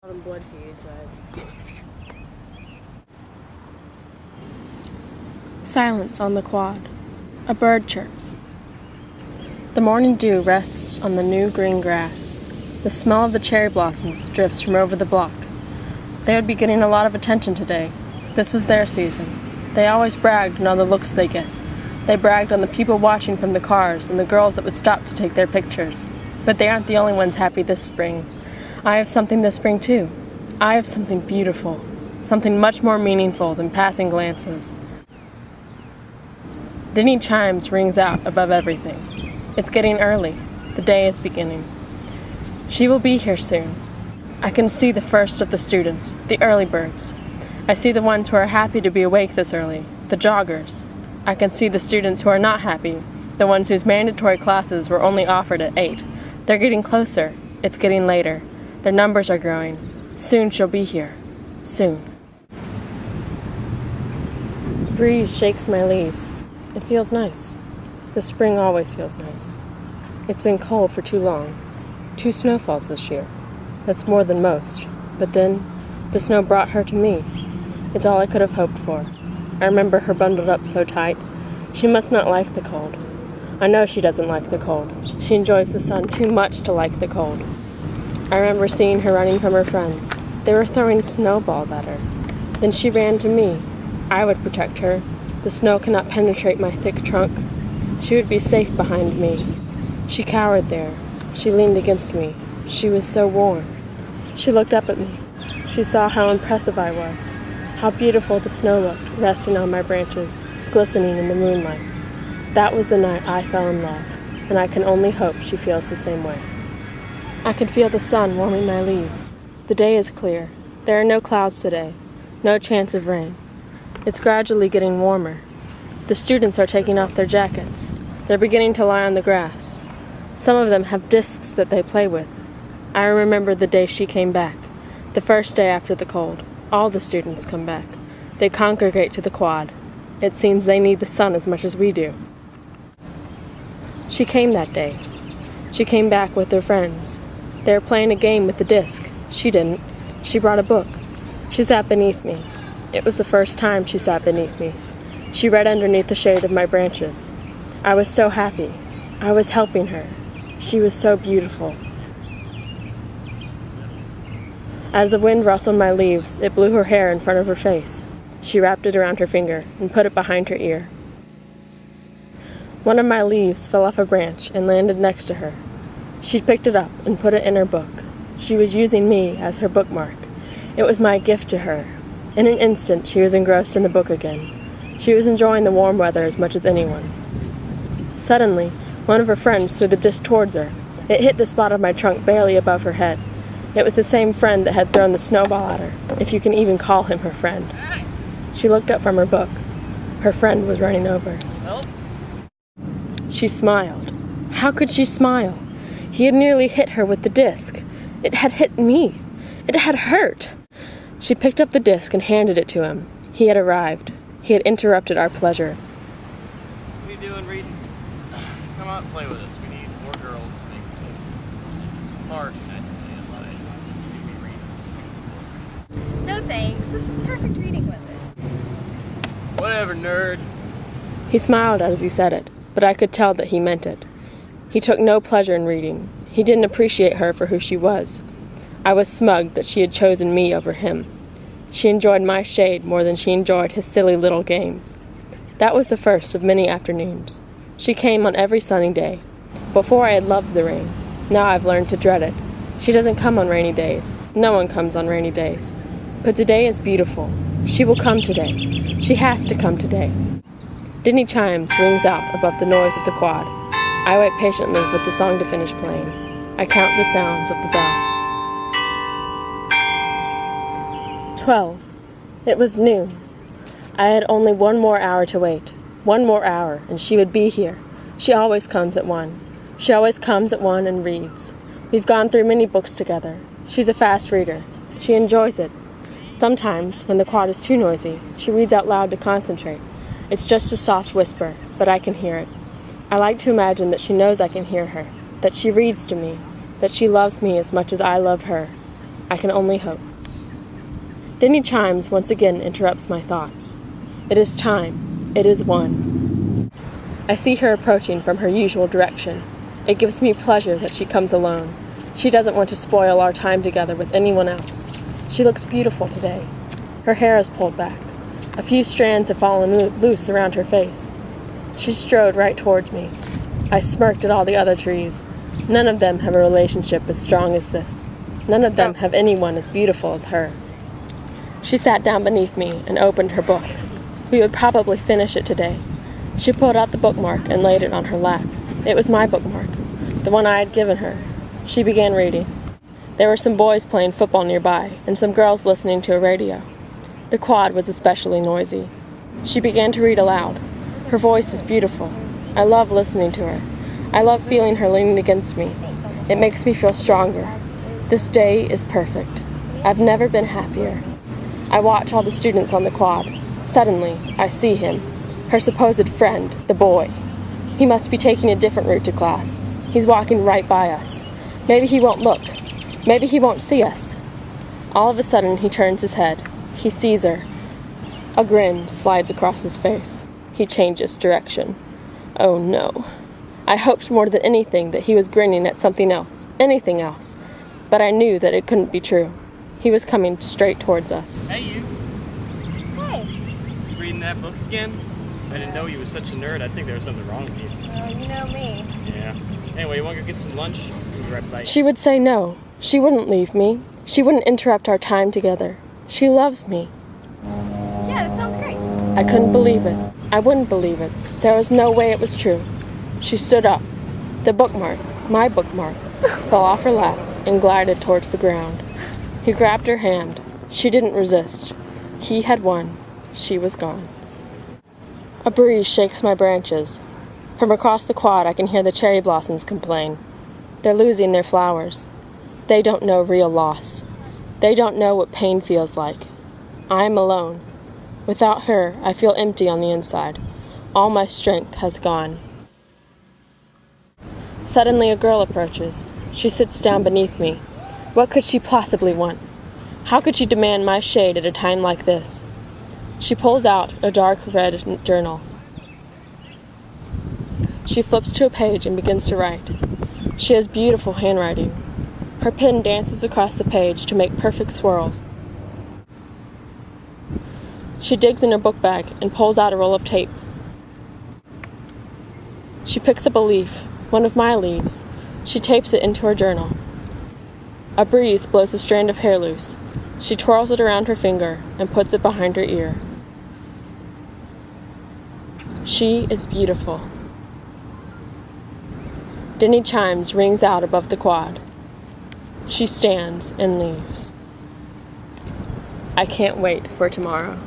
Blood feeds. Silence on the quad. A bird chirps. The morning dew rests on the new green grass. The smell of the cherry blossoms drifts from over the block. They would be getting a lot of attention today. This was their season. They always bragged on all the looks they get. They bragged on the people watching from the cars and the girls that would stop to take their pictures. But they aren't the only ones happy this spring. I have something this spring too. I have something beautiful. Something much more meaningful than passing glances. Dinny chimes rings out above everything. It's getting early. The day is beginning. She will be here soon. I can see the first of the students, the early birds. I see the ones who are happy to be awake this early, the joggers. I can see the students who are not happy, the ones whose mandatory classes were only offered at 8. They're getting closer. It's getting later. Their numbers are growing. Soon she'll be here. Soon. Breeze shakes my leaves. It feels nice. The spring always feels nice. It's been cold for too long. 2 snowfalls this year. That's more than most. But then, the snow brought her to me. It's all I could have hoped for. I remember her bundled up so tight. She must not like the cold. I know she doesn't like the cold. She enjoys the sun too much to like the cold. I remember seeing her running from her friends. They were throwing snowballs at her. Then she ran to me. I would protect her. The snow cannot penetrate my thick trunk. She would be safe behind me. She cowered there. She leaned against me. She was so warm. She looked up at me. She saw how impressive I was, how beautiful the snow looked, resting on my branches, glistening in the moonlight. That was the night I fell in love, and I can only hope she feels the same way. I can feel the sun warming my leaves. The day is clear. There are no clouds today, no chance of rain. It's gradually getting warmer. The students are taking off their jackets. They're beginning to lie on the grass. Some of them have discs that they play with. I remember the day she came back, the first day after the cold. All the students come back. They congregate to the quad. It seems they need the sun as much as we do. She came that day. She came back with her friends. They were playing a game with the disc. She didn't. She brought a book. She sat beneath me. It was the first time she sat beneath me. She read underneath the shade of my branches. I was so happy. I was helping her. She was so beautiful. As the wind rustled my leaves, it blew her hair in front of her face. She wrapped it around her finger and put it behind her ear. One of my leaves fell off a branch and landed next to her. She picked it up and put it in her book. She was using me as her bookmark. It was my gift to her. In an instant, she was engrossed in the book again. She was enjoying the warm weather as much as anyone. Suddenly, one of her friends threw the disc towards her. It hit the spot of my trunk barely above her head. It was the same friend that had thrown the snowball at her, if you can even call him her friend. She looked up from her book. Her friend was running over. Help? She smiled. How could she smile? He had nearly hit her with the disc. It had hit me. It had hurt. She picked up the disc and handed it to him. He had arrived. He had interrupted our pleasure. What are you doing reading? Come out and play with us. We need more girls to make the team. It's far too nice on the inside. You need to be reading this stupid book. No thanks. This is perfect reading weather. Whatever, nerd. He smiled as he said it, but I could tell that he meant it. He took no pleasure in reading. He didn't appreciate her for who she was. I was smug that she had chosen me over him. She enjoyed my shade more than she enjoyed his silly little games. That was the first of many afternoons. She came on every sunny day. Before I had loved the rain. Now I've learned to dread it. She doesn't come on rainy days. No one comes on rainy days. But today is beautiful. She will come today. She has to come today. Dinny chimes rings out above the noise of the quad. I wait patiently for the song to finish playing. I count the sounds of the bell. 12. It was noon. I had only 1 more hour to wait. 1 more hour, and she would be here. She always comes at 1. She always comes at 1 and reads. We've gone through many books together. She's a fast reader. She enjoys it. Sometimes, when the quad is too noisy, she reads out loud to concentrate. It's just a soft whisper, but I can hear it. I like to imagine that she knows I can hear her, that she reads to me, that she loves me as much as I love her. I can only hope. Dinny chimes once again interrupts my thoughts. It is time. It is 1. I see her approaching from her usual direction. It gives me pleasure that she comes alone. She doesn't want to spoil our time together with anyone else. She looks beautiful today. Her hair is pulled back. A few strands have fallen loose around her face. She strode right towards me. I smirked at all the other trees. None of them have a relationship as strong as this. None of them have anyone as beautiful as her. She sat down beneath me and opened her book. We would probably finish it today. She pulled out the bookmark and laid it on her lap. It was my bookmark, the one I had given her. She began reading. There were some boys playing football nearby and some girls listening to a radio. The quad was especially noisy. She began to read aloud. Her voice is beautiful. I love listening to her. I love feeling her leaning against me. It makes me feel stronger. This day is perfect. I've never been happier. I watch all the students on the quad. Suddenly, I see him, her supposed friend, the boy. He must be taking a different route to class. He's walking right by us. Maybe he won't look. Maybe he won't see us. All of a sudden, he turns his head. He sees her. A grin slides across his face. He changes direction. Oh no. I hoped more than anything that he was grinning at something else, anything else. But I knew that it couldn't be true. He was coming straight towards us. Hey, you. Hey. You reading that book again? I didn't know you was such a nerd. I think there was something wrong with you. Oh, you know me. Yeah. Anyway, you want to go get some lunch? We'll be right back. She would say no. She wouldn't leave me. She wouldn't interrupt our time together. She loves me. Yeah, that sounds great. I couldn't believe it. I wouldn't believe it. There was no way it was true. She stood up. The bookmark, my bookmark, fell off her lap and glided towards the ground. He grabbed her hand. She didn't resist. He had won. She was gone. A breeze shakes my branches. From across the quad I can hear the cherry blossoms complain. They're losing their flowers. They don't know real loss. They don't know what pain feels like. I am alone. Without her, I feel empty on the inside. All my strength has gone. Suddenly a girl approaches. She sits down beneath me. What could she possibly want? How could she demand my shade at a time like this? She pulls out a dark red journal. She flips to a page and begins to write. She has beautiful handwriting. Her pen dances across the page to make perfect swirls. She digs in her book bag and pulls out a roll of tape. She picks up a leaf, one of my leaves. She tapes it into her journal. A breeze blows a strand of hair loose. She twirls it around her finger and puts it behind her ear. She is beautiful. Dinny chimes rings out above the quad. She stands and leaves. I can't wait for tomorrow.